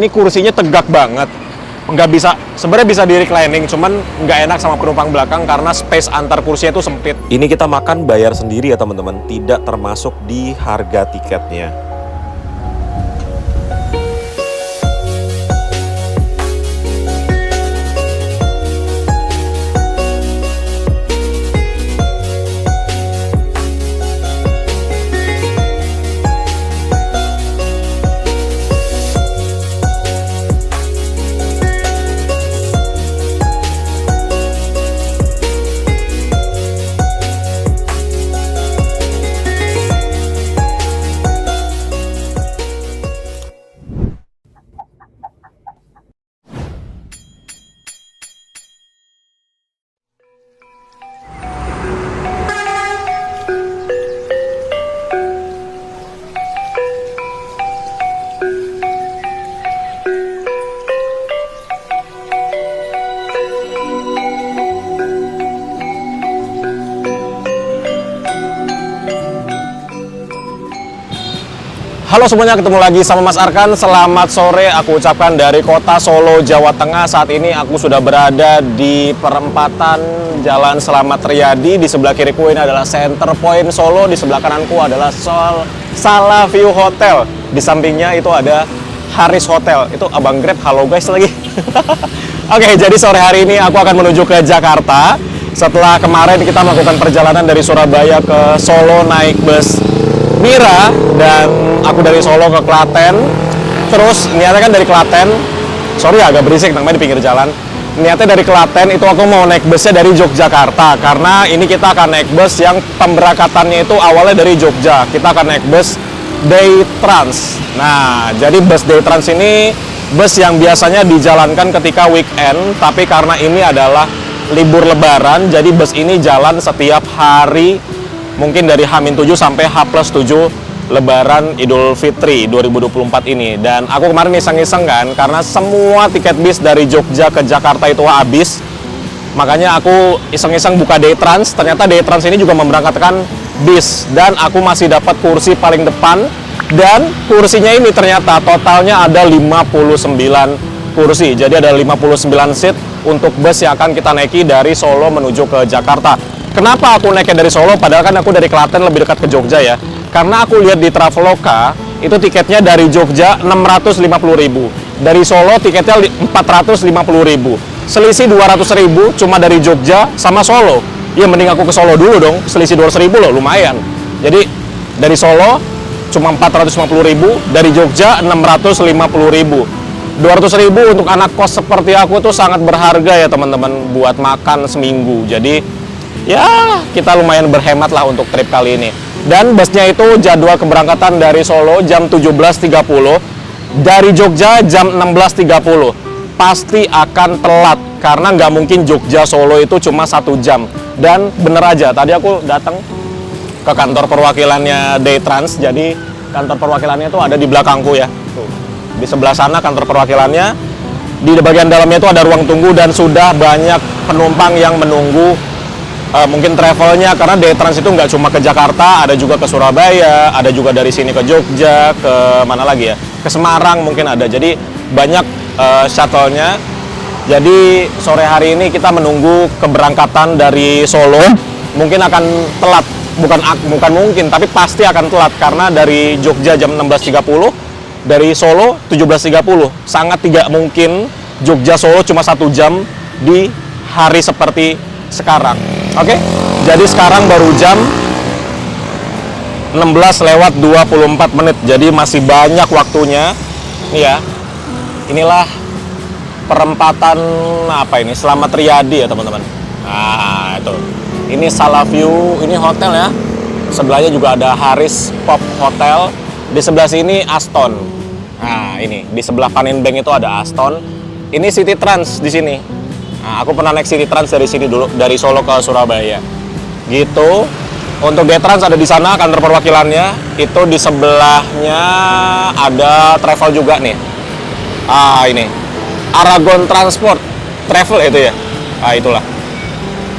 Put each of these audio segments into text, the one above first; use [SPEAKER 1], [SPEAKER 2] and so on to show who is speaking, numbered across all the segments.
[SPEAKER 1] Ini kursinya tegak banget, nggak bisa, sebenarnya bisa di reclining, cuman nggak enak sama penumpang belakang karena space antar kursinya itu sempit.
[SPEAKER 2] Ini kita makan bayar sendiri ya teman-teman, tidak termasuk di harga tiketnya.
[SPEAKER 1] Halo semuanya, ketemu lagi sama Mas Arkan. Selamat sore aku ucapkan dari kota Solo, Jawa Tengah. Saat ini aku sudah berada di perempatan Jalan Selamat Riyadi. Di sebelah kiriku ini adalah Center Point Solo. Di sebelah kananku adalah Salah View Hotel. Di sampingnya itu ada Haris Hotel. Itu Abang Grab, halo guys lagi. Oke, jadi sore hari ini aku akan menuju ke Jakarta. Setelah kemarin kita melakukan perjalanan dari Surabaya ke Solo naik bus Mira, dan aku dari Solo ke Klaten. Terus niatnya kan dari Klaten, sorry agak berisik namanya di pinggir jalan. Niatnya dari Klaten itu aku mau naik busnya dari Yogyakarta, karena ini kita akan naik bus yang pemberangkatannya itu awalnya dari Jogja. Kita akan naik bus Day Trans. Nah, jadi bus Day Trans ini bus yang biasanya dijalankan ketika weekend, tapi karena ini adalah libur lebaran, jadi bus ini jalan setiap hari, mungkin dari H-7 sampai H+7 Lebaran Idul Fitri 2024 ini. Dan aku kemarin iseng-iseng kan, karena semua tiket bis dari Jogja ke Jakarta itu habis. Makanya aku iseng-iseng buka Day Trans. Ternyata Day Trans ini juga memberangkatkan bis, dan aku masih dapat kursi paling depan. Dan kursinya ini ternyata totalnya ada 59 kursi. Jadi ada 59 seat untuk bus yang akan kita naiki dari Solo menuju ke Jakarta. Kenapa aku naiknya dari Solo, padahal kan aku dari Klaten lebih dekat ke Jogja ya? Karena aku lihat di Traveloka, itu tiketnya dari Jogja 650.000. Dari Solo tiketnya 450.000. Selisih 200.000 cuma dari Jogja sama Solo. Ya mending aku ke Solo dulu dong, selisih 200.000 loh, lumayan. Jadi dari Solo cuma 450.000, dari Jogja 650.000. 200.000 untuk anak kos seperti aku tuh sangat berharga ya teman-teman, buat makan seminggu. Jadi ya kita lumayan berhemat lah untuk trip kali ini. Dan busnya itu jadwal keberangkatan dari Solo jam 17.30, dari Jogja jam 16.30. Pasti akan telat karena nggak mungkin Jogja Solo itu cuma 1 jam. Dan bener aja, tadi aku datang ke kantor perwakilannya Day Trans. Jadi kantor perwakilannya itu ada di belakangku ya. Tuh, di sebelah sana kantor perwakilannya. Di bagian dalamnya itu ada ruang tunggu, dan sudah banyak penumpang yang menunggu mungkin travelnya, karena Day Trans itu nggak cuma ke Jakarta, ada juga ke Surabaya, ada juga dari sini ke Jogja, ke mana lagi ya, ke Semarang mungkin ada. Jadi banyak shuttle-nya. Jadi sore hari ini kita menunggu keberangkatan dari Solo. Mungkin akan telat, bukan mungkin, tapi pasti akan telat, karena dari Jogja jam 16.30, dari Solo 17.30. Sangat tidak mungkin Jogja Solo cuma 1 jam di hari seperti sekarang. Oke, jadi sekarang baru jam 16:24. Jadi masih banyak waktunya. Nih ya, inilah perempatan apa ini? Selamat Riyadi ya teman-teman. Nah itu, ini Salah View, ini hotel ya. Sebelahnya juga ada Haris Pop Hotel. Di sebelah sini Aston. Nah ini di sebelah Panin Bank itu ada Aston. Ini City Trans di sini. Nah, aku pernah naik City Trans dari sini dulu, dari Solo ke Surabaya. Gitu. Untuk Day Trans ada di sana kantor perwakilannya. Itu di sebelahnya ada travel juga nih. Ini Aragon Transport Travel itu ya. Itulah.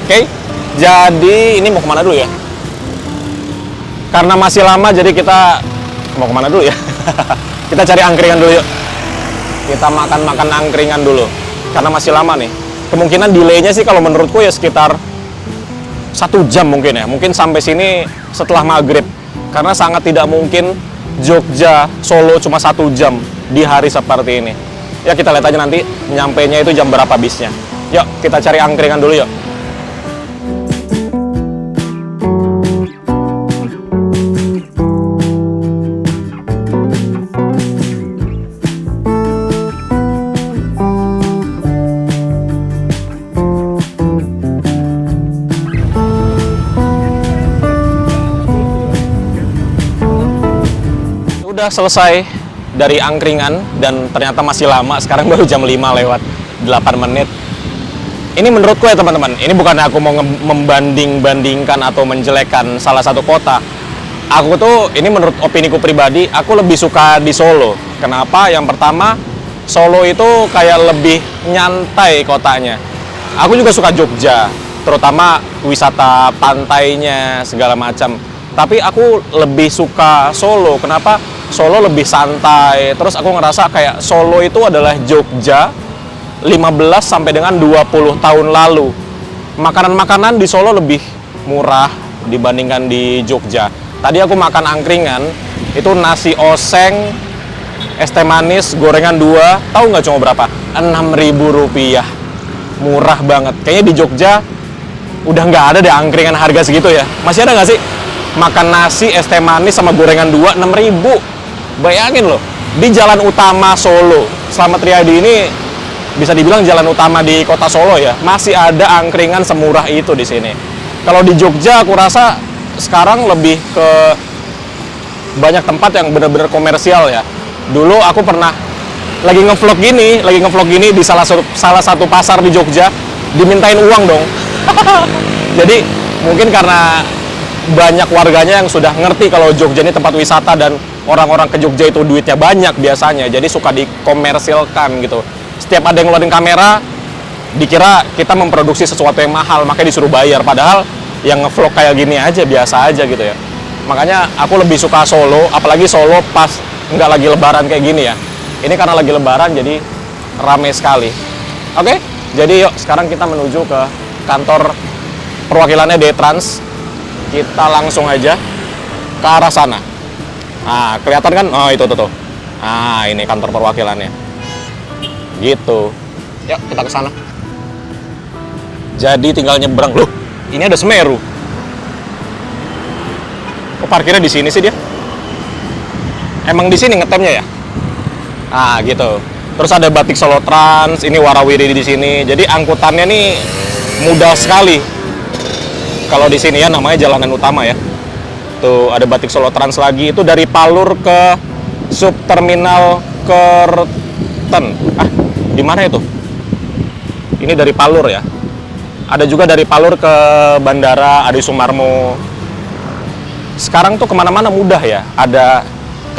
[SPEAKER 1] Oke. Jadi ini mau kemana dulu ya? Karena masih lama, jadi kita mau kemana dulu ya? Kita cari angkringan dulu yuk. kita makan-makan angkringan dulu. Karena masih lama nih. Kemungkinan delaynya sih kalau menurutku ya sekitar 1 jam mungkin ya. Mungkin sampai sini setelah maghrib. Karena sangat tidak mungkin Jogja, Solo cuma 1 jam di hari seperti ini. Ya kita lihat aja nanti nyampainya itu jam berapa bisnya. Yuk kita cari angkringan dulu yuk. Udah selesai dari angkringan dan ternyata masih lama. Sekarang baru jam 5 lewat 8 menit. Ini menurutku ya teman-teman, ini bukan aku mau membanding-bandingkan atau menjelekkan salah satu kota. Aku tuh, ini menurut opiniku pribadi, aku lebih suka di Solo. Kenapa? Yang pertama, Solo itu kayak lebih nyantai kotanya. Aku juga suka Jogja, terutama wisata pantainya segala macam. Tapi aku lebih suka Solo. Kenapa? Solo lebih santai. Terus aku ngerasa kayak Solo itu adalah Jogja 15 sampai dengan 20 tahun lalu. Makanan-makanan di Solo lebih murah dibandingkan di Jogja. Tadi aku makan angkringan, itu nasi oseng, es teh manis, gorengan 2, tahu nggak cuma berapa? 6.000 rupiah. Murah banget. Kayaknya di Jogja udah nggak ada deh angkringan harga segitu ya. Masih ada nggak sih? Makan nasi, es teh manis sama gorengan 2, 6.000. Bayangin loh, di jalan utama Solo, Slamet Riyadi ini bisa dibilang jalan utama di kota Solo ya, masih ada angkringan semurah itu di sini. Kalau di Jogja aku rasa sekarang lebih ke banyak tempat yang benar-benar komersial ya. Dulu aku pernah lagi ngevlog gini di salah satu pasar di Jogja, dimintain uang dong. Jadi mungkin karena banyak warganya yang sudah ngerti kalau Jogja ini tempat wisata dan orang-orang ke Jogja itu duitnya banyak biasanya, jadi suka dikomersilkan gitu. Setiap ada yang ngeluarin kamera, dikira kita memproduksi sesuatu yang mahal, makanya disuruh bayar. Padahal yang ngevlog kayak gini aja, biasa aja gitu ya. Makanya aku lebih suka Solo, apalagi Solo pas nggak lagi lebaran kayak gini ya. Ini karena lagi lebaran jadi rame sekali. Oke, jadi yuk sekarang kita menuju ke kantor perwakilannya D-Trans. Kita langsung aja ke arah sana. Nah, kelihatan kan? Oh, itu tuh. Ah, ini kantor perwakilannya. Gitu. Yuk, kita ke sana. Jadi tinggal nyebrang. Loh, ini ada Semeru. Kok parkirnya di sini sih dia? Emang di sini ngetemnya ya? Ah, gitu. Terus ada Batik Solo Trans, ini Warawiri di sini. Jadi angkutannya nih mudah sekali. Kalau di sini ya namanya jalanan utama ya. Tuh ada Batik Solo Trans lagi, itu dari Palur ke Subterminal Kerten. Ah, di mana itu? Ini dari Palur ya. Ada juga dari Palur ke Bandara Adi Sumarmo. Sekarang tuh kemana-mana mudah ya. Ada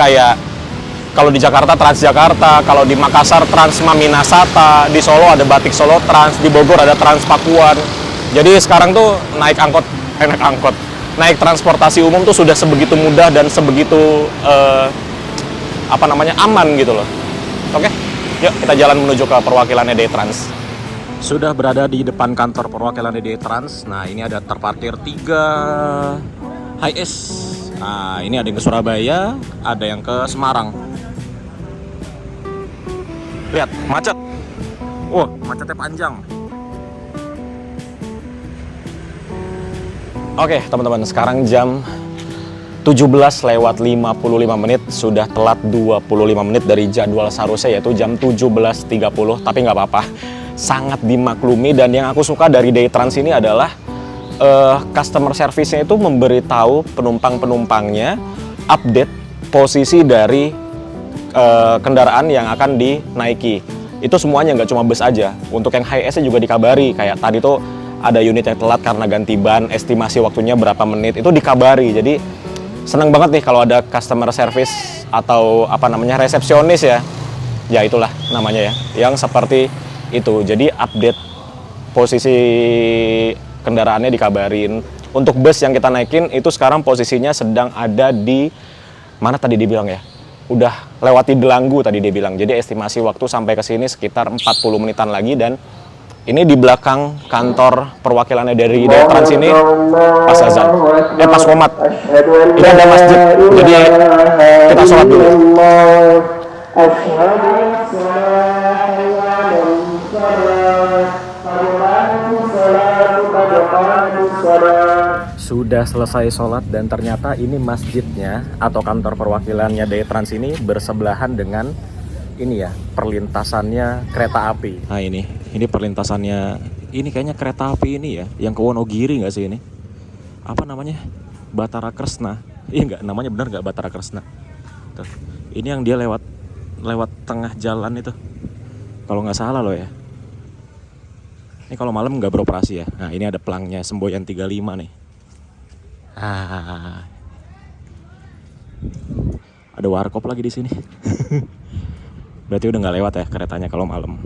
[SPEAKER 1] kayak kalau di Jakarta Transjakarta, kalau di Makassar Trans Maminasata, di Solo ada Batik Solo Trans, di Bogor ada Trans Pakuan. Jadi sekarang tuh naik transportasi umum tuh sudah sebegitu mudah dan sebegitu aman gitu loh. Oke, yuk kita jalan menuju ke perwakilannya D-Trans. Sudah berada di depan kantor perwakilan D-Trans. Nah, ini ada terparkir 3 HiAce. Nah, ini ada yang ke Surabaya, ada yang ke Semarang. Lihat, macet. Wah, macetnya panjang. Oke, teman-teman, sekarang jam 17 lewat 55 menit, sudah telat 25 menit dari jadwal seharusnya yaitu jam 17.30, tapi nggak apa-apa, sangat dimaklumi. Dan yang aku suka dari D-Trans ini adalah customer service-nya itu memberitahu penumpang-penumpangnya update posisi dari kendaraan yang akan dinaiki. Itu semuanya, nggak cuma bus aja, untuk yang HiAce-nya juga dikabari, kayak tadi tuh ada unit yang telat karena ganti ban, estimasi waktunya berapa menit, itu dikabari. Jadi seneng banget nih kalau ada customer service atau resepsionis ya. Ya itulah namanya ya, yang seperti itu. Jadi update posisi kendaraannya dikabarin. Untuk bus yang kita naikin itu sekarang posisinya sedang ada di mana tadi dibilang ya? udah lewati Delanggu tadi dia bilang. Jadi estimasi waktu sampai ke sini sekitar 40 menitan lagi, dan ini di belakang kantor perwakilannya dari Trans ini pas azan, pas qomat. Ini ada masjid, jadi kita sholat dulu. Sudah selesai sholat dan ternyata ini masjidnya atau kantor perwakilannya Trans ini bersebelahan dengan ini ya, perlintasannya kereta api. Nah ini perlintasannya, ini kayaknya kereta api ini ya, yang ke Wonogiri nggak sih ini? Apa namanya? Batara Kresna. Iya nggak, namanya benar nggak Batara Kresna? Tuh, ini yang dia lewat tengah jalan itu, kalau nggak salah loh ya. Ini kalau malam nggak beroperasi ya. Nah ini ada pelangnya Semboyan 35 nih. Ada warkop lagi di sini. Berarti udah nggak lewat ya keretanya kalau malam.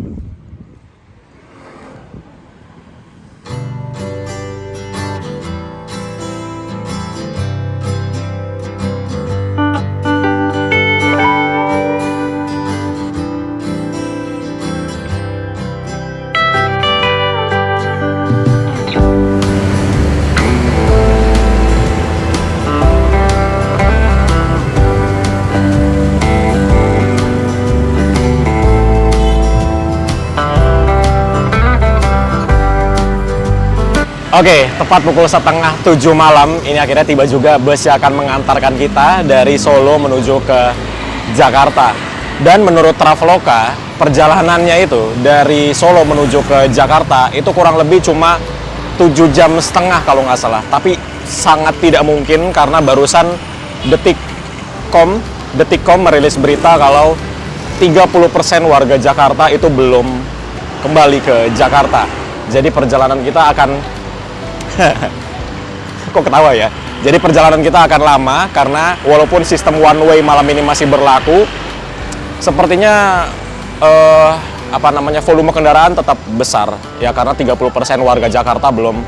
[SPEAKER 1] Oke, tepat pukul 6:30 malam, ini akhirnya tiba juga bus yang akan mengantarkan kita dari Solo menuju ke Jakarta. Dan menurut Traveloka, perjalanannya itu dari Solo menuju ke Jakarta itu kurang lebih cuma 7,5 jam kalau nggak salah. Tapi sangat tidak mungkin karena barusan Detikcom merilis berita kalau 30% warga Jakarta itu belum kembali ke Jakarta. Jadi perjalanan kita akan kok ketawa ya? Jadi perjalanan kita akan lama karena walaupun sistem one way malam ini masih berlaku, sepertinya volume kendaraan tetap besar ya, karena 30% warga Jakarta belum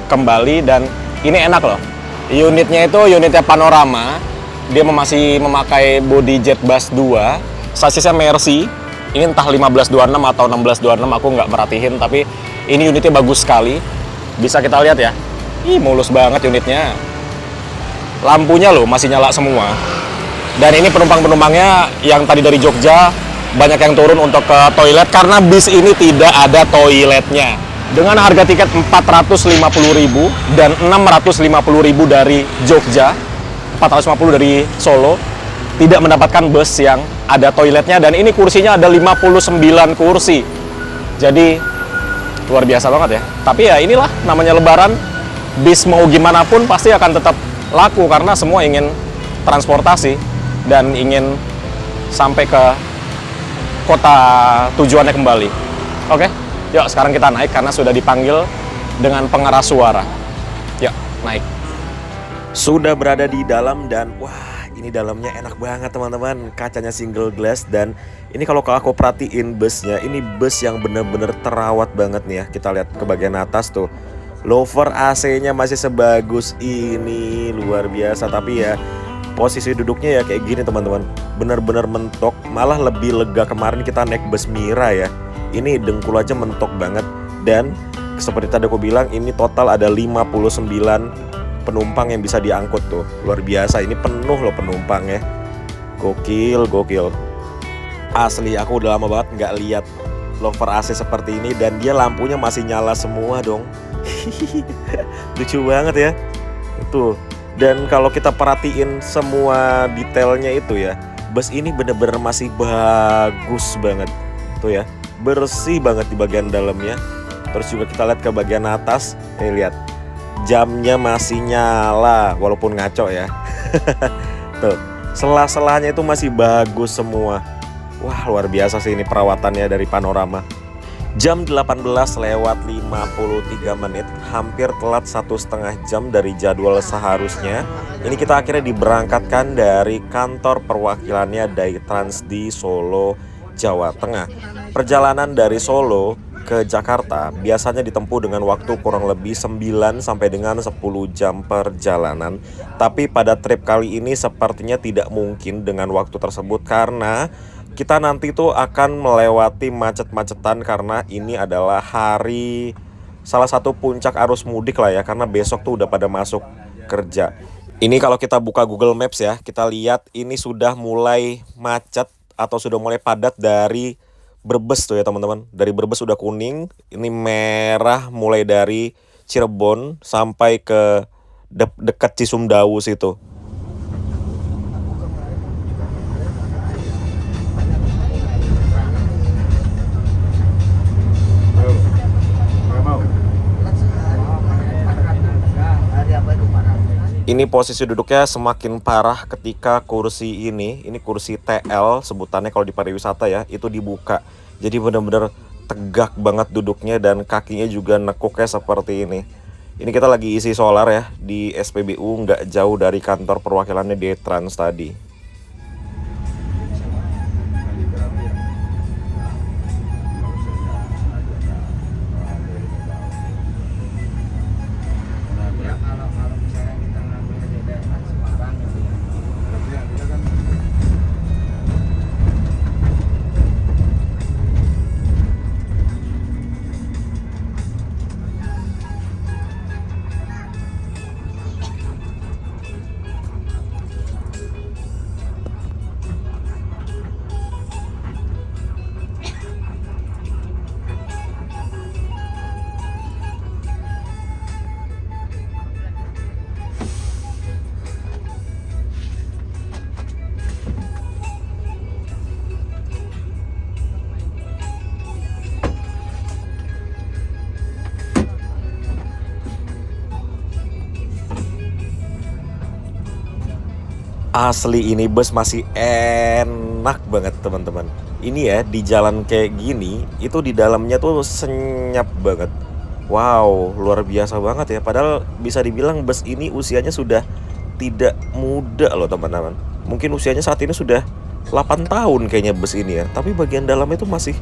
[SPEAKER 1] kembali. Dan ini enak loh, unitnya itu unitnya Panorama, dia masih memakai body Jetbus 2, sasisnya Mercy. Ini entah 1526 atau 1626, aku nggak merhatiin, tapi ini unitnya bagus sekali. Bisa kita lihat ya, mulus banget unitnya. Lampunya loh masih nyala semua. Dan ini penumpang-penumpangnya yang tadi dari Jogja banyak yang turun untuk ke toilet karena bis ini tidak ada toiletnya. Dengan harga tiket 450.000 dan 650.000 dari Jogja, 450 dari Solo, tidak mendapatkan bus yang ada toiletnya. Dan ini kursinya ada 59 kursi. Jadi luar biasa banget ya. Tapi ya inilah namanya lebaran, bis mau gimana pun pasti akan tetap laku karena semua ingin transportasi dan ingin sampai ke kota tujuannya kembali. Oke, yuk sekarang kita naik karena sudah dipanggil dengan pengeras suara. Yuk, naik.
[SPEAKER 2] Sudah berada di dalam dan wah, ini dalamnya enak banget teman-teman. Kacanya single glass dan ini kalau aku perhatiin busnya, ini bus yang bener-bener terawat banget nih ya. Kita lihat ke bagian atas tuh, louvre AC-nya masih sebagus ini, luar biasa. Tapi ya posisi duduknya ya kayak gini teman-teman, bener-bener mentok. Malah lebih lega kemarin kita naik bus Mira ya. Ini dengkul aja mentok banget. Dan seperti tadi aku bilang, ini total ada 59 penumpang yang bisa diangkut tuh. Luar biasa, ini penuh loh penumpangnya. Gokil. Asli aku udah lama banget nggak lihat louvre AC seperti ini, dan dia lampunya masih nyala semua dong. Lucu banget ya. Tuh. Dan kalau kita perhatiin semua detailnya itu ya, bus ini bener-bener masih bagus banget. Tuh ya, bersih banget di bagian dalamnya. Terus juga kita lihat ke bagian atas, lihat jamnya masih nyala walaupun ngaco ya. Tuh, sela-selanya itu masih bagus semua. Wah, luar biasa sih ini perawatannya dari Panorama. Jam 18:53, hampir telat 1,5 jam dari jadwal seharusnya. Ini kita akhirnya diberangkatkan dari kantor perwakilannya Trans di Solo, Jawa Tengah. Perjalanan dari Solo ke Jakarta biasanya ditempuh dengan waktu kurang lebih 9 sampai dengan 10 jam perjalanan. Tapi pada trip kali ini sepertinya tidak mungkin dengan waktu tersebut karena kita nanti tuh akan melewati macet-macetan karena ini adalah hari salah satu puncak arus mudik lah ya, karena besok tuh udah pada masuk kerja. Ini kalau kita buka Google Maps ya, kita lihat ini sudah mulai macet atau sudah mulai padat dari Brebes tuh ya teman-teman. Dari Brebes udah kuning, ini merah mulai dari Cirebon sampai ke dekat Cisumdawu situ. Ini posisi duduknya semakin parah ketika kursi ini kursi TL sebutannya kalau di pariwisata ya, itu dibuka. Jadi benar-benar tegak banget duduknya dan kakinya juga nekuknya seperti ini. Ini kita lagi isi solar ya di SPBU, nggak jauh dari kantor perwakilannya di Trans tadi. Asli ini bus masih enak banget teman-teman. Ini ya di jalan kayak gini, itu di dalamnya tuh senyap banget. Wow, luar biasa banget ya. Padahal bisa dibilang bus ini usianya sudah tidak muda loh teman-teman. Mungkin usianya saat ini sudah 8 tahun kayaknya bus ini ya. Tapi bagian dalamnya tuh masih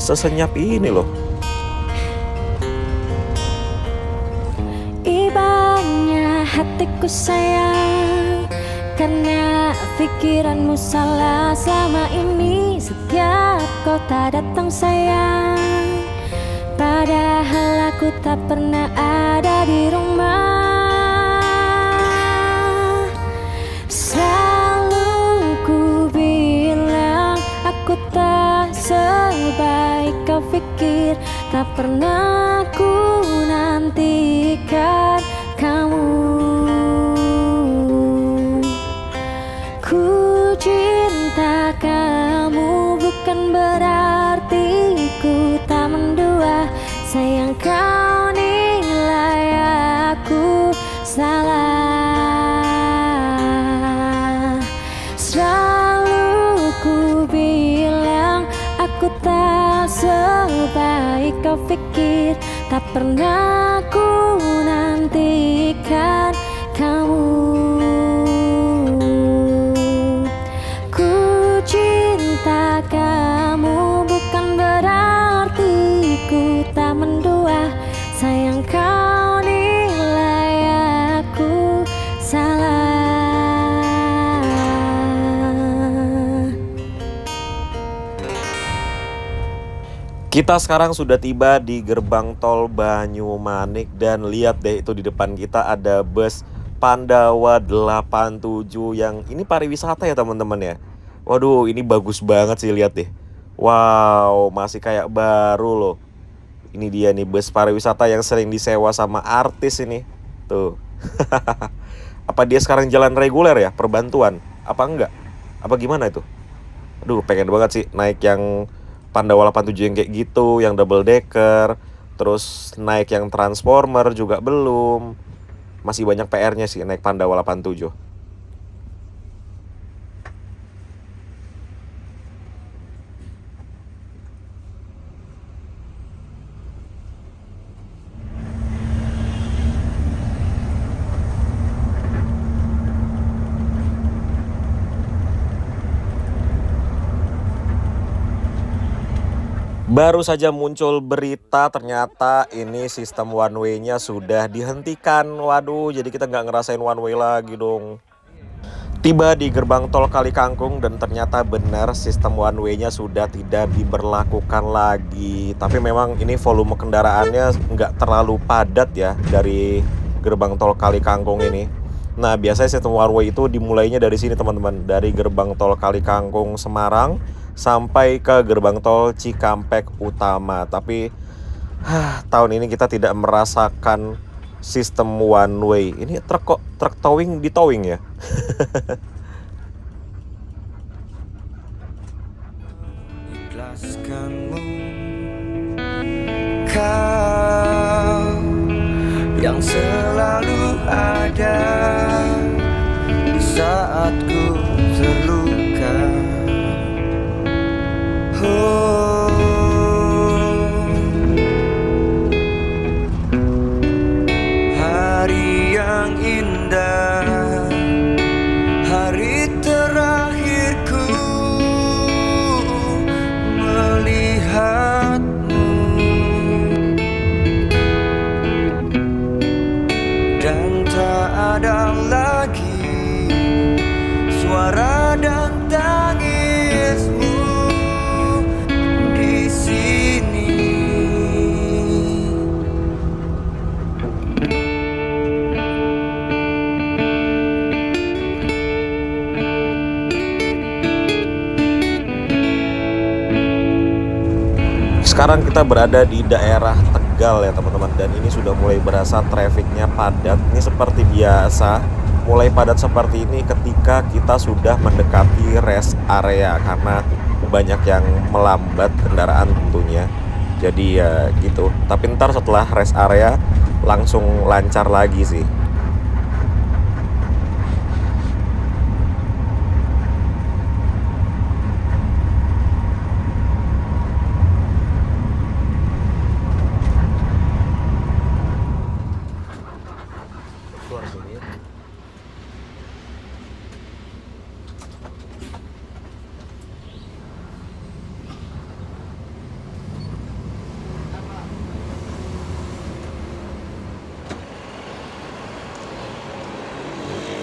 [SPEAKER 2] sesenyap ini loh.
[SPEAKER 3] Ibanya hatiku sayang, karena pikiranmu salah selama ini. Setiap kau tak datang sayang, padahal aku tak pernah ada di rumah. Selalu ku bilang aku tak sebaik kau pikir. Tak pernah ku nantikan kamu. Ku cinta kamu bukan berarti ku tak mendua. Sayang kau nilai aku salah. Selalu ku bilang aku tak sebaik kau pikir. Tak pernah ku nantikan kamu. Cinta kamu bukan berarti ku tak mendua. Sayang kau nilai aku salah.
[SPEAKER 2] Kita sekarang sudah tiba di gerbang tol Banyumanik dan lihat deh itu di depan kita ada bus Pandawa 87 yang ini pariwisata ya teman-teman ya. Waduh, ini bagus banget sih, lihat deh. Wow, masih kayak baru loh. Ini dia nih bus pariwisata yang sering disewa sama artis ini. Tuh. Apa dia sekarang jalan reguler ya, perbantuan? Apa enggak? Apa gimana itu? Aduh, pengen banget sih naik yang Pandawa 87 yang kayak gitu, yang double decker. Terus naik yang transformer juga belum. Masih banyak PR-nya sih naik Pandawa 87. Baru saja muncul berita ternyata ini sistem one way-nya sudah dihentikan. Waduh, jadi kita nggak ngerasain one way lagi dong. Tiba di gerbang tol Kali Kangkung dan ternyata benar sistem one way-nya sudah tidak diberlakukan lagi. Tapi memang ini volume kendaraannya nggak terlalu padat ya dari gerbang tol Kali Kangkung ini. Nah, biasanya sistem one way itu dimulainya dari sini teman-teman, dari gerbang tol Kali Kangkung Semarang sampai ke gerbang tol Cikampek Utama. Tapi tahun ini kita tidak merasakan sistem one way. Ini truk towing di towing ya.
[SPEAKER 4] Ikhlaskanmu, kau yang selalu ada di saat ku terluka. Hari yang indah, hari terakhirku melihatmu, dan tak ada lagi suara dan tangismu di sini.
[SPEAKER 2] Sekarang kita berada di daerah Tegal ya teman-teman, dan ini sudah mulai berasa trafficnya padat. Ini seperti biasa, mulai padat seperti ini ketika kita sudah mendekati rest area karena banyak yang melambat kendaraan tentunya. Jadi ya gitu. Tapi ntar setelah rest area langsung lancar lagi sih.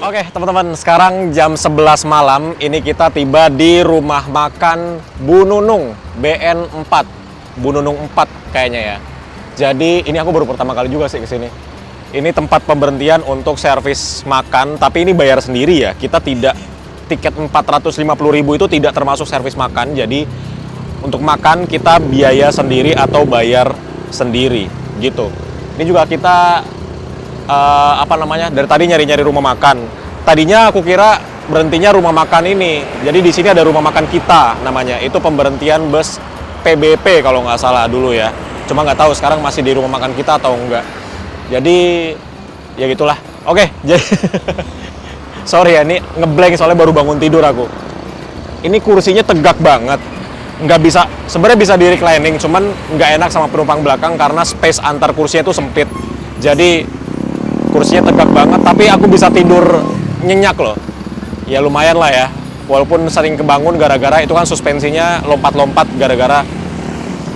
[SPEAKER 1] Oke teman-teman, sekarang jam 11 malam, ini kita tiba di rumah makan Bu Nunung, BN4, Bu Nunung 4 kayaknya ya. Jadi ini aku baru pertama kali juga sih kesini. Ini tempat pemberhentian untuk servis makan, tapi ini bayar sendiri ya. Kita tidak, tiket 450.000 itu tidak termasuk servis makan, jadi untuk makan kita biaya sendiri atau bayar sendiri gitu. Ini juga kita dari tadi nyari-nyari rumah makan. Tadinya aku kira berhentinya rumah makan ini. Jadi di sini ada rumah makan kita namanya. Itu pemberhentian bus PBP kalau nggak salah dulu ya. Cuma nggak tahu sekarang masih di rumah makan kita atau enggak. Jadi ya gitulah. Oke, jadi sorry ya, ini ngeblank soalnya baru bangun tidur aku. Ini kursinya tegak banget. Nggak bisa, sebenarnya bisa di reclining, cuman nggak enak sama penumpang belakang karena space antar kursinya itu sempit. Jadi kursinya tegak banget, tapi aku bisa tidur nyenyak loh. Ya lumayan lah ya. Walaupun sering kebangun gara-gara itu kan suspensinya lompat-lompat gara-gara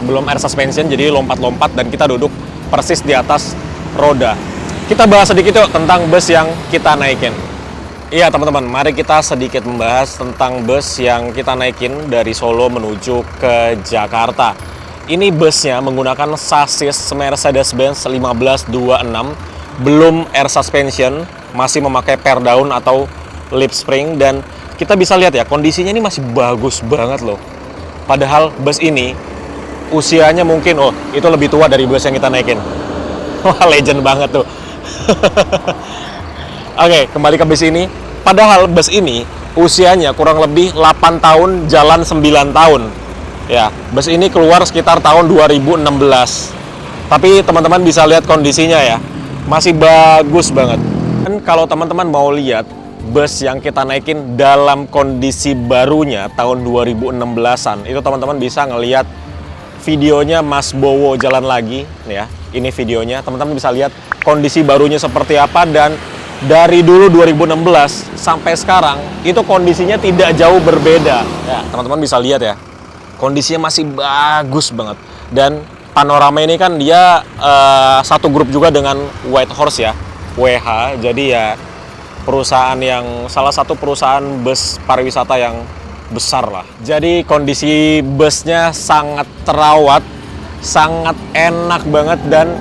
[SPEAKER 1] belum air suspension, jadi lompat-lompat dan kita duduk persis di atas roda. Kita bahas sedikit yuk tentang bus yang kita naikin. Iya teman-teman, mari kita sedikit membahas tentang bus yang kita naikin dari Solo menuju ke Jakarta. Ini busnya menggunakan sasis Mercedes-Benz 1526, belum air suspension, masih memakai per daun atau lip spring, dan kita bisa lihat ya kondisinya ini masih bagus banget loh. Padahal bus ini usianya mungkin, itu lebih tua dari bus yang kita naikin. Wah, legend banget tuh. Oke, kembali ke bus ini. Padahal bus ini usianya kurang lebih 8 tahun, jalan 9 tahun. Ya, bus ini keluar sekitar tahun 2016. Tapi teman-teman bisa lihat kondisinya ya. Masih bagus banget. Dan kalau teman-teman mau lihat bus yang kita naikin dalam kondisi barunya tahun 2016-an, itu teman-teman bisa ngelihat videonya Mas Bowo jalan lagi nih ya. Ini videonya, teman-teman bisa lihat kondisi barunya seperti apa, dan dari dulu 2016 sampai sekarang itu kondisinya tidak jauh berbeda. Ya, teman-teman bisa lihat ya. Kondisinya masih bagus banget. Dan Panorama ini kan dia satu grup juga dengan White Horse ya, WH. Jadi ya salah satu perusahaan bus pariwisata yang besar lah. Jadi kondisi busnya sangat terawat, sangat enak banget, dan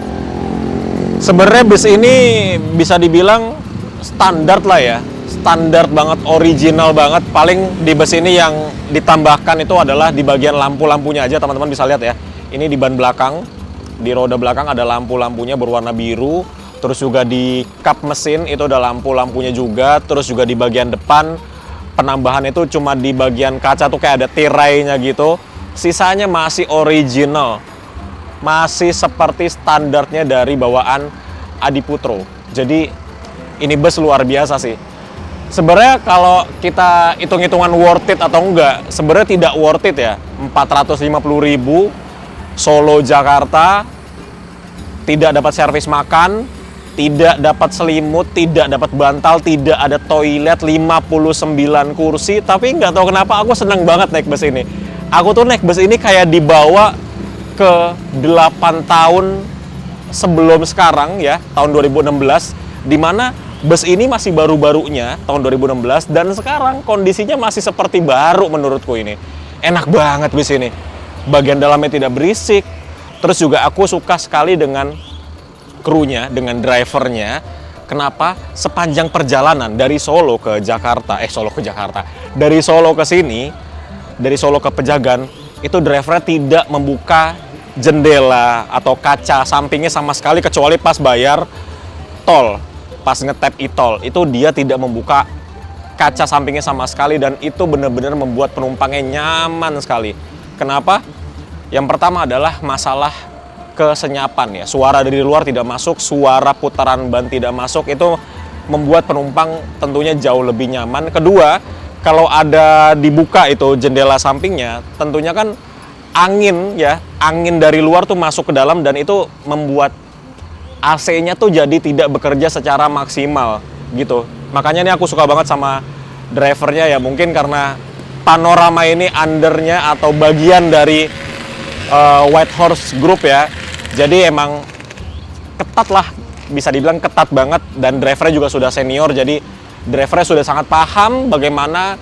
[SPEAKER 1] sebenarnya bus ini bisa dibilang standar lah ya, standar banget, original banget. Paling di bus ini yang ditambahkan itu adalah di bagian lampu-lampunya aja, teman-teman bisa lihat ya. Ini di ban belakang, di roda belakang ada lampu-lampunya berwarna biru. Terus juga di kap mesin itu ada lampu-lampunya juga. Terus juga di bagian depan penambahan itu cuma di bagian kaca tuh kayak ada tirainya gitu. Sisanya masih original, masih seperti standarnya dari bawaan Adiputro. Jadi ini bus luar biasa sih. Sebenarnya kalau kita hitung-hitungan worth it atau enggak, sebenarnya tidak worth it ya. 450.000 Solo Jakarta, tidak dapat servis makan, tidak dapat selimut, tidak dapat bantal, tidak ada toilet, 59 kursi. Tapi nggak tahu kenapa aku seneng banget naik bus ini. Aku tuh naik bus ini kayak dibawa ke 8 tahun sebelum sekarang ya, tahun 2016, dimana bus ini masih baru-barunya tahun 2016, dan sekarang kondisinya masih seperti baru menurutku ini. Enak banget bus ini. Bagian dalamnya tidak berisik. Terus juga aku suka sekali dengan krunya, dengan drivernya. Kenapa? Sepanjang perjalanan dari Solo ke Jakarta, dari Solo ke sini, dari Solo ke Pejagan, itu drivernya tidak membuka jendela atau kaca sampingnya sama sekali, kecuali pas bayar tol, pas nge-tap e-tol, itu dia tidak membuka kaca sampingnya sama sekali, dan itu benar-benar membuat penumpangnya nyaman sekali. Kenapa? Yang pertama adalah masalah kesenyapan ya. Suara dari luar tidak masuk, suara putaran ban tidak masuk, itu membuat penumpang tentunya jauh lebih nyaman. Kedua, kalau ada dibuka itu jendela sampingnya, tentunya kan angin ya, angin dari luar tuh masuk ke dalam, dan itu membuat AC-nya tuh jadi tidak bekerja secara maksimal gitu. Makanya ini aku suka banget sama drivernya ya, mungkin karena Panorama ini undernya atau bagian dari White Horse Group ya. Jadi emang ketat lah, bisa dibilang ketat banget, dan drivernya juga sudah senior, jadi drivernya sudah sangat paham bagaimana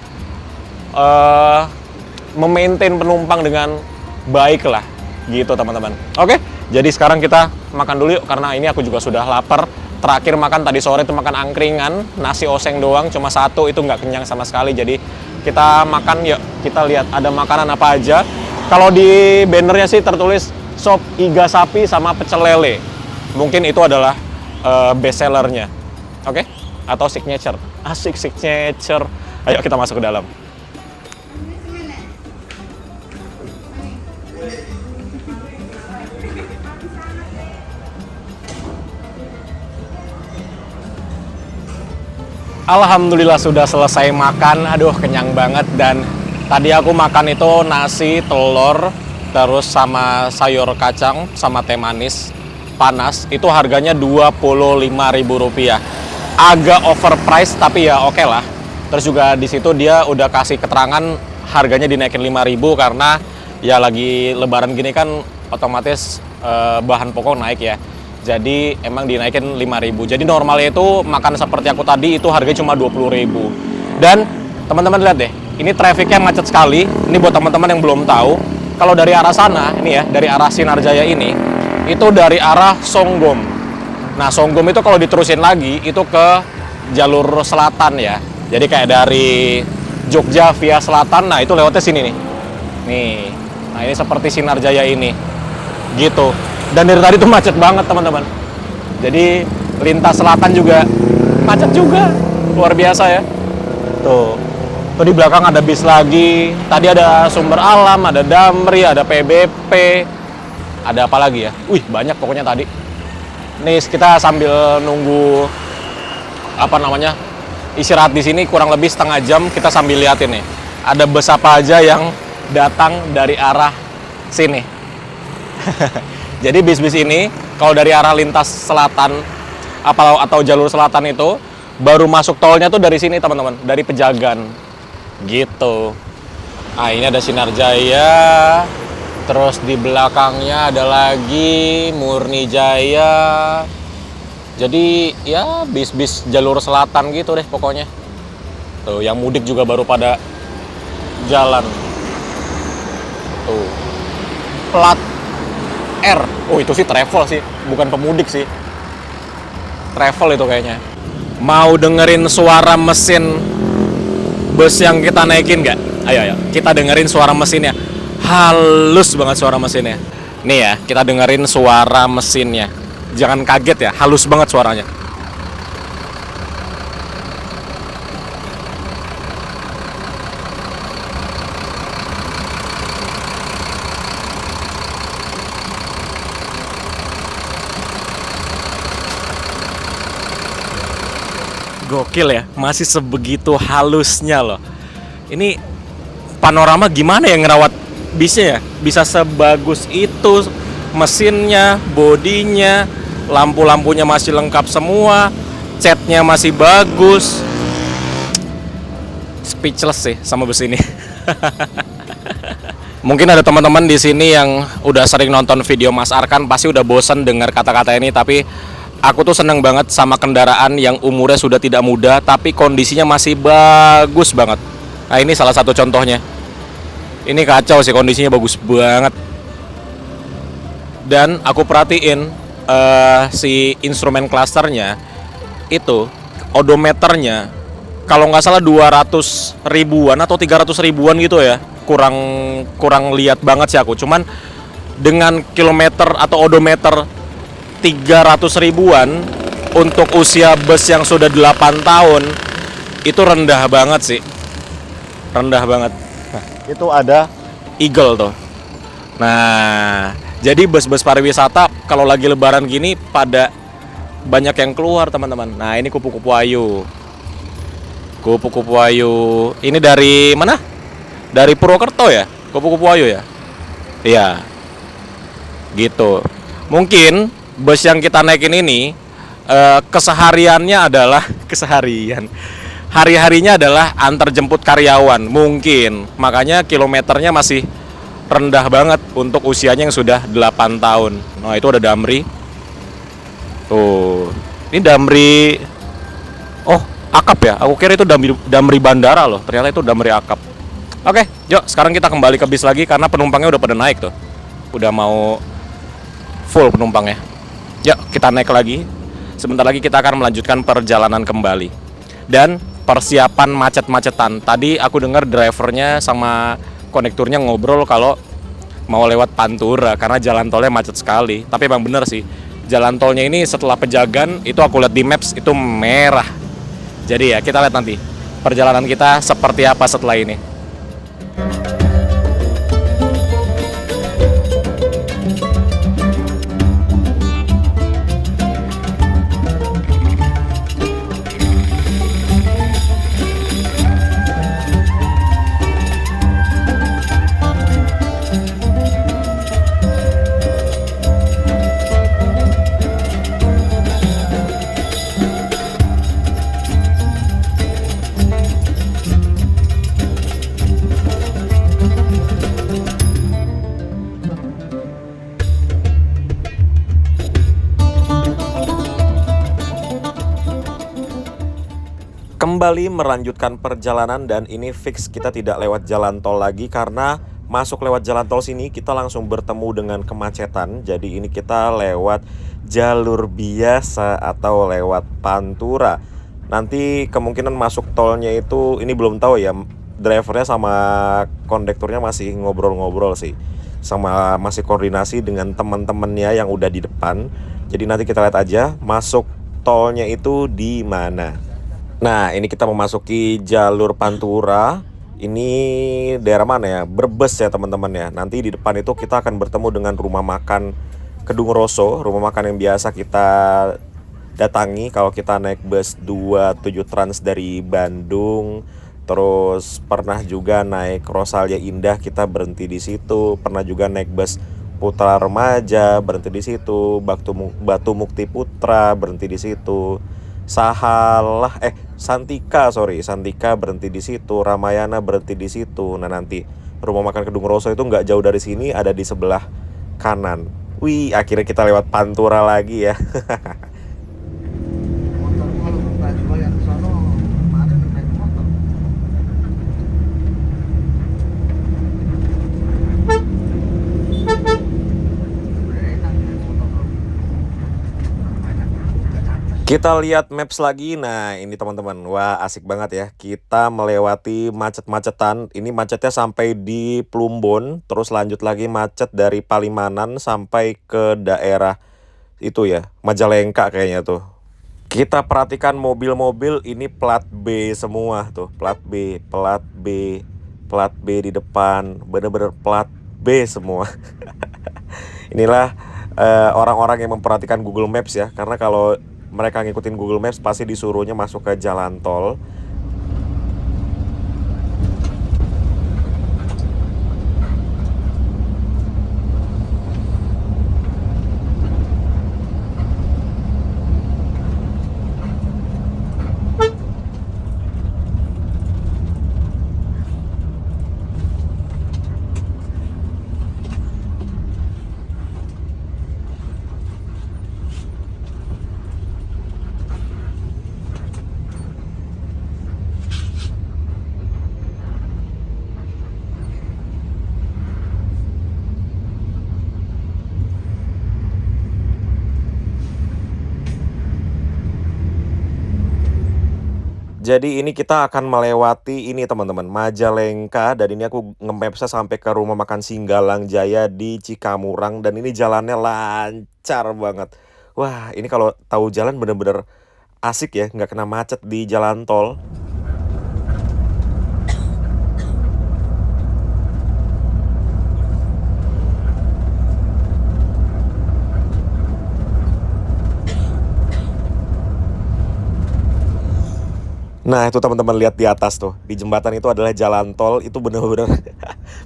[SPEAKER 1] memaintain penumpang dengan baik lah gitu teman-teman. Oke, jadi sekarang kita makan dulu yuk, karena ini aku juga sudah lapar. Terakhir makan tadi sore itu makan angkringan, nasi oseng doang, cuma satu, itu nggak kenyang sama sekali. Jadi kita makan yuk, kita lihat ada makanan apa aja. Kalau di bannernya sih tertulis sop iga sapi sama pecel lele. Mungkin itu adalah best sellernya, oke? Atau signature. Asik, signature. Ayo kita masuk ke dalam. Alhamdulillah sudah selesai makan. Aduh, kenyang banget. Dan tadi aku makan itu nasi, telur, terus sama sayur kacang, sama teh manis panas. Itu harganya Rp25.000. Agak overpriced, tapi ya oke lah. Terus juga di situ dia udah kasih keterangan harganya dinaikin 5.000 karena ya lagi lebaran gini kan otomatis bahan pokok naik ya. Jadi emang dinaikin 5.000. Jadi normalnya itu makan seperti aku tadi itu harganya cuma 20.000. Dan teman-teman lihat deh, ini trafficnya macet sekali. Ini buat teman-teman yang belum tahu, kalau dari arah sana, ini ya, dari arah Sinarjaya ini, itu dari arah Songgom. Nah, Songgom itu kalau diterusin lagi, itu ke jalur selatan ya. Jadi kayak dari Jogja via selatan, nah itu lewatnya sini nih. Nih, nah ini seperti Sinarjaya ini. Gitu. Dan dari tadi tuh macet banget teman-teman. Jadi lintas selatan juga macet juga, luar biasa ya. Tuh di belakang ada bis lagi. Tadi ada Sumber Alam, ada Damri, ada PBP, ada apa lagi ya? Wih, banyak pokoknya tadi. Nih kita sambil nunggu istirahat di sini kurang lebih setengah jam, kita sambil liatin nih. Ada bus apa aja yang datang dari arah sini. Jadi bis-bis ini kalau dari arah lintas selatan atau jalur selatan itu baru masuk tolnya tuh dari sini teman-teman, dari Pejagan gitu. Ah, ini ada Sinar Jaya. Terus di belakangnya ada lagi Murni Jaya. Jadi ya bis-bis jalur selatan gitu deh pokoknya. Tuh, yang mudik juga baru pada jalan. Tuh. Plat R. Oh, itu sih travel sih, bukan pemudik sih. Travel itu kayaknya. Mau dengerin suara mesin bus yang kita naikin nggak? Ayo, kita dengerin suara mesinnya. Halus banget suara mesinnya. Nih ya, kita dengerin suara mesinnya. Jangan kaget ya, halus banget suaranya. Gokil ya, masih sebegitu halusnya loh. Ini Panorama gimana ya ngerawat bisnya ya? Bisa sebagus itu, mesinnya, bodinya, lampu-lampunya masih lengkap semua, catnya masih bagus. Speechless sih sama bus ini. Mungkin ada teman-teman di sini yang udah sering nonton video Mas Arkan pasti udah bosen dengar kata-kata ini, tapi aku tuh seneng banget sama kendaraan yang umurnya sudah tidak muda tapi kondisinya masih bagus banget. Nah, ini salah satu contohnya. Ini kacau sih, kondisinya bagus banget. Dan aku perhatiin si instrumen clusternya itu, odometernya kalau nggak salah 200 ribuan atau 300 ribuan gitu ya. Kurang lihat banget sih aku. Cuman dengan kilometer atau odometer 300 ribuan untuk usia bus yang sudah 8 tahun itu rendah banget sih. Rendah banget. Nah, itu ada Eagle tuh. Nah, jadi bus-bus pariwisata kalau lagi lebaran gini pada banyak yang keluar, teman-teman. Nah, ini kupu-kupu ayu. Kupu-kupu ayu. Ini dari mana? Dari Purwokerto ya? Kupu-kupu ayu ya? Iya. Gitu. Mungkin bus yang kita naikin ini kesehariannya adalah hari-harinya adalah antar jemput karyawan mungkin, makanya kilometernya masih rendah banget untuk usianya yang sudah 8 tahun. Nah, itu ada Damri tuh, ini Damri, oh akap ya, aku kira itu Damri bandara loh, ternyata itu Damri akap. Oke, yuk sekarang kita kembali ke bis lagi karena penumpangnya udah pada naik tuh, udah mau full penumpangnya. Yuk kita naik lagi. Sebentar lagi kita akan melanjutkan perjalanan kembali. Dan persiapan macet-macetan. Tadi aku dengar drivernya sama konekturnya ngobrol kalau mau lewat Pantura karena jalan tolnya macet sekali. Tapi emang bener sih, jalan tolnya ini setelah Pejagan itu aku lihat di Maps itu merah. Jadi ya kita lihat nanti perjalanan kita seperti apa setelah ini. Kembali melanjutkan perjalanan dan ini fix kita tidak lewat jalan tol lagi karena masuk lewat jalan tol sini kita langsung bertemu dengan kemacetan. Jadi ini kita lewat jalur biasa atau lewat Pantura. Nanti kemungkinan masuk tolnya itu ini belum tahu ya. Drivernya sama kondekturnya masih ngobrol-ngobrol sih. Sama masih koordinasi dengan teman-temannya yang udah di depan. Jadi nanti kita lihat aja masuk tolnya itu di mana. Nah, ini kita memasuki jalur Pantura. Ini daerah mana ya? Brebes ya teman-teman ya. Nanti di depan itu kita akan bertemu dengan rumah makan Kedung Roso, rumah makan yang biasa kita datangi kalau kita naik bus 27 Trans dari Bandung. Terus pernah juga naik Rosalia Indah, kita berhenti di situ. Pernah juga naik bus Putra Remaja, berhenti di situ. Batu Mukti Putra, berhenti di situ. Santika berhenti di situ, Ramayana berhenti di situ. Nah, nanti
[SPEAKER 2] Rumah makan Kedung Roso itu nggak jauh dari sini, ada di sebelah kanan. Wih, akhirnya kita lewat Pantura lagi ya. Kita lihat maps lagi. Nah, ini teman-teman. Wah, asik banget ya. Kita melewati macet-macetan. Ini macetnya sampai di Plumbon, terus lanjut lagi macet dari Palimanan sampai ke daerah itu ya, Majalengka kayaknya tuh. Kita perhatikan mobil-mobil ini plat B semua tuh, plat B, plat B, plat B di depan, bener-bener plat B semua. Inilah orang-orang yang memperhatikan Google Maps ya, karena kalau mereka ngikutin Google Maps pasti disuruhnya masuk ke jalan tol. Jadi ini kita akan melewati ini teman-teman, Majalengka, dan ini aku nge-mapsnya sampai ke rumah makan Singgalang Jaya di Cikamurang, dan ini jalannya lancar banget. Wah, ini kalau tahu jalan bener-bener asik ya, nggak kena macet di jalan tol. Nah itu teman-teman lihat di atas tuh, di jembatan itu adalah jalan tol, itu bener-bener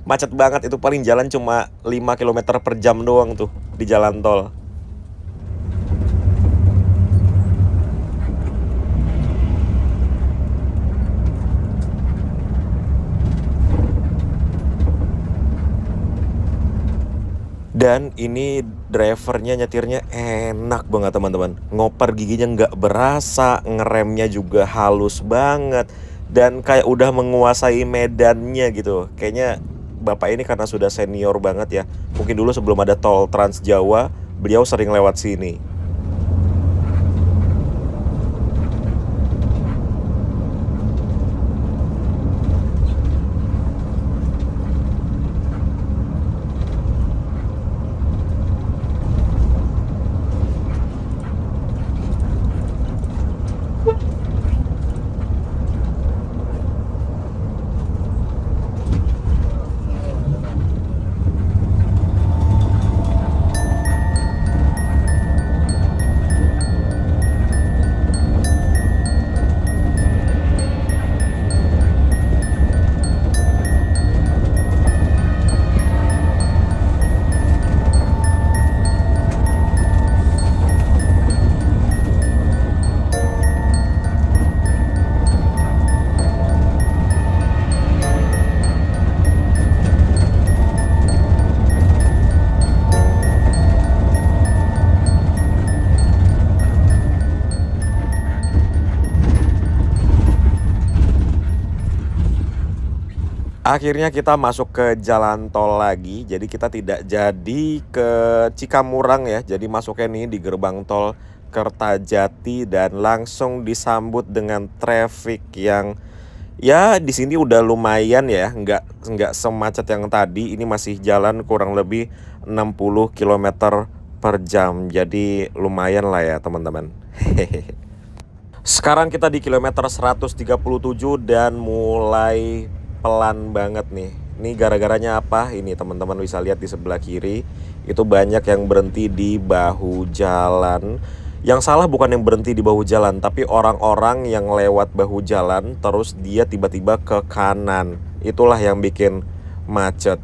[SPEAKER 2] macet banget, itu paling jalan cuma 5 km per jam doang tuh di jalan tol. Dan ini drivernya nyetirnya enak banget teman-teman. Ngoper giginya nggak berasa, ngeremnya juga halus banget. Dan kayak udah menguasai medannya gitu. Kayaknya bapak ini karena sudah senior banget ya. Mungkin dulu sebelum ada tol Trans Jawa, beliau sering lewat sini. Akhirnya kita masuk ke jalan tol lagi. Jadi kita tidak jadi ke Cikamurang ya. Jadi masuknya nih di gerbang tol Kertajati dan langsung disambut dengan traffic yang ya di sini udah lumayan ya. Nggak semacet yang tadi. Ini masih jalan kurang lebih 60 km per jam. Jadi lumayan lah ya teman-teman. Sekarang kita di kilometer 137 dan mulai pelan banget nih. Ini gara-garanya apa? Ini teman-teman bisa lihat di sebelah kiri itu banyak yang berhenti di bahu jalan. Yang salah bukan yang berhenti di bahu jalan, tapi orang-orang yang lewat bahu jalan terus dia tiba-tiba ke kanan. Itulah yang bikin macet.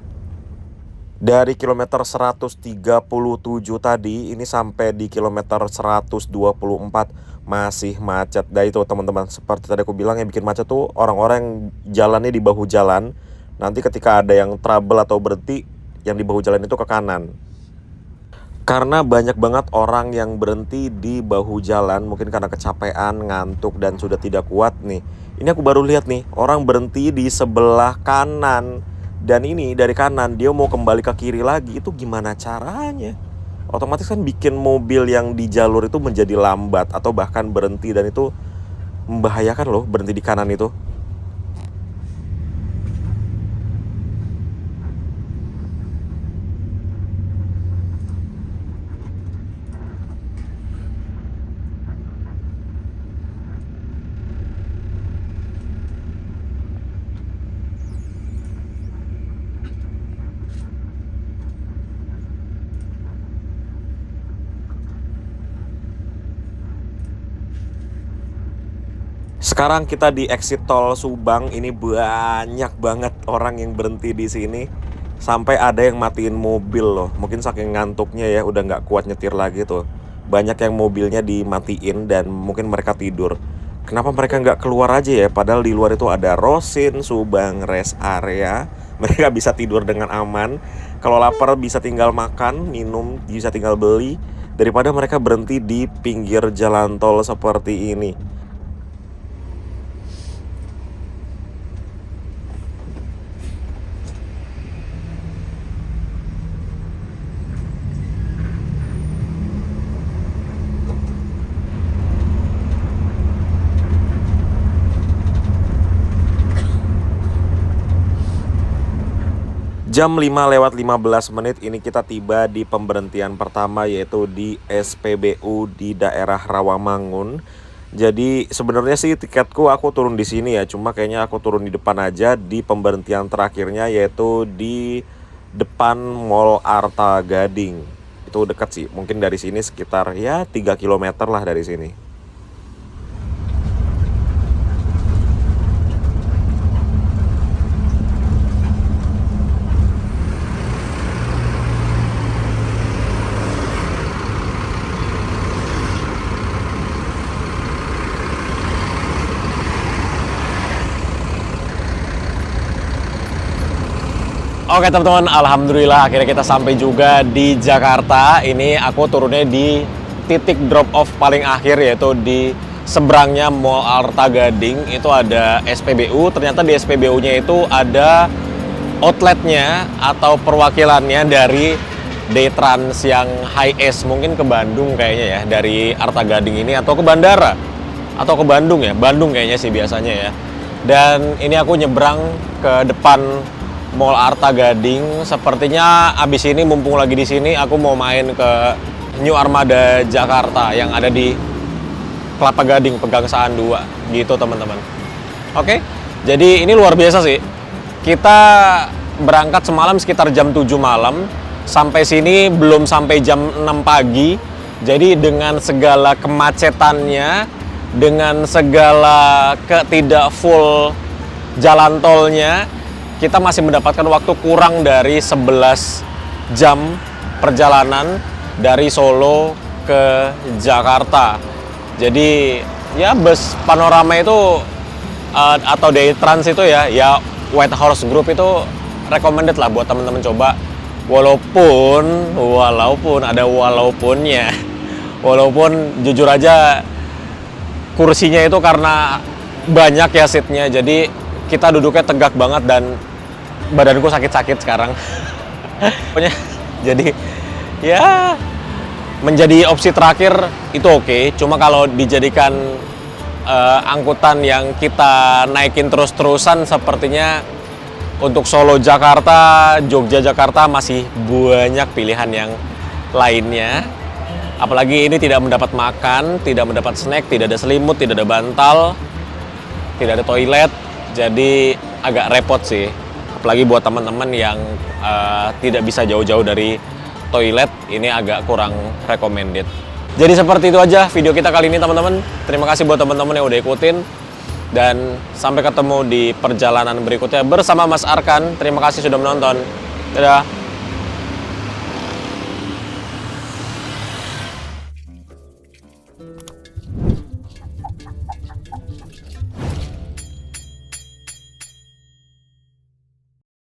[SPEAKER 2] Dari kilometer 137 tadi ini sampai di kilometer 124 masih macet. Nah itu teman-teman, seperti tadi aku bilang yang bikin macet tuh orang-orang yang jalannya di bahu jalan Nanti ketika ada yang trouble atau berhenti, yang di bahu jalan itu ke kanan. Karena banyak banget orang yang berhenti di bahu jalan, mungkin karena kecapean, ngantuk, dan sudah tidak kuat nih. Ini aku baru lihat nih, orang berhenti di sebelah kanan. Dan ini dari kanan, dia mau kembali ke kiri lagi, itu gimana caranya? Otomatis kan bikin mobil yang di jalur itu menjadi lambat atau bahkan berhenti, dan itu membahayakan loh berhenti di kanan itu. Sekarang kita di exit tol Subang. Ini banyak banget orang yang berhenti di sini. Sampai ada yang matiin mobil loh. Mungkin saking ngantuknya ya, udah nggak kuat nyetir lagi tuh. Banyak yang mobilnya dimatiin dan mungkin mereka tidur. Kenapa mereka nggak keluar aja ya? Padahal di luar itu ada Rosin Subang Rest Area. Mereka bisa tidur dengan aman. Kalau lapar bisa tinggal makan, minum bisa tinggal beli. Daripada mereka berhenti di pinggir jalan tol seperti ini. Jam 5:15 ini kita tiba di pemberhentian pertama, yaitu di SPBU di daerah Rawamangun. Jadi sebenarnya sih tiketku aku turun di sini ya, cuma kayaknya aku turun di depan aja di pemberhentian terakhirnya, yaitu di depan Mall Arta Gading. Itu dekat sih, mungkin dari sini sekitar ya 3 km lah dari sini.
[SPEAKER 1] Oke teman-teman, alhamdulillah akhirnya kita sampai juga di Jakarta. Ini aku turunnya di titik drop off paling akhir, yaitu di seberangnya Mall Arta Gading. Itu ada SPBU. Ternyata di SPBU-nya itu ada outletnya atau perwakilannya dari Day-Trans yang high-S. Mungkin ke Bandung kayaknya ya, dari Arta Gading ini, atau ke bandara, atau ke Bandung ya. Bandung kayaknya sih biasanya ya. Dan ini aku nyebrang ke depan Mall Arta Gading. Sepertinya abis ini mumpung lagi di sini, aku mau main ke New Armada Jakarta yang ada di Kelapa Gading, Pegangsaan 2 gitu teman-teman. Oke, jadi ini luar biasa sih. Kita berangkat semalam sekitar jam 7 malam, sampai sini belum sampai jam 6 pagi. Jadi dengan segala kemacetannya, dengan segala ketidak full jalan tolnya, kita masih mendapatkan waktu kurang dari 11 jam perjalanan dari Solo ke Jakarta. Jadi ya bus panorama itu atau Day-Trans itu ya White Horse Group itu recommended lah buat teman-teman coba. Walaupun ada walaupunnya. Walaupun jujur aja kursinya itu karena banyak ya seatnya, jadi kita duduknya tegak banget dan badanku sakit-sakit sekarang. Pokoknya jadi ya menjadi opsi terakhir itu oke. Cuma kalau dijadikan angkutan yang kita naikin terus-terusan, sepertinya untuk Solo Jakarta, Jogja Jakarta masih banyak pilihan yang lainnya. Apalagi ini tidak mendapat makan, tidak mendapat snack, tidak ada selimut, tidak ada bantal, tidak ada toilet. Jadi agak repot sih, apalagi buat teman-teman yang tidak bisa jauh-jauh dari toilet, ini agak kurang recommended. Jadi seperti itu aja video kita kali ini teman-teman. Terima kasih buat teman-teman yang udah ikutin, dan sampai ketemu di perjalanan berikutnya bersama Mas Arkan. Terima kasih sudah menonton. Dadah.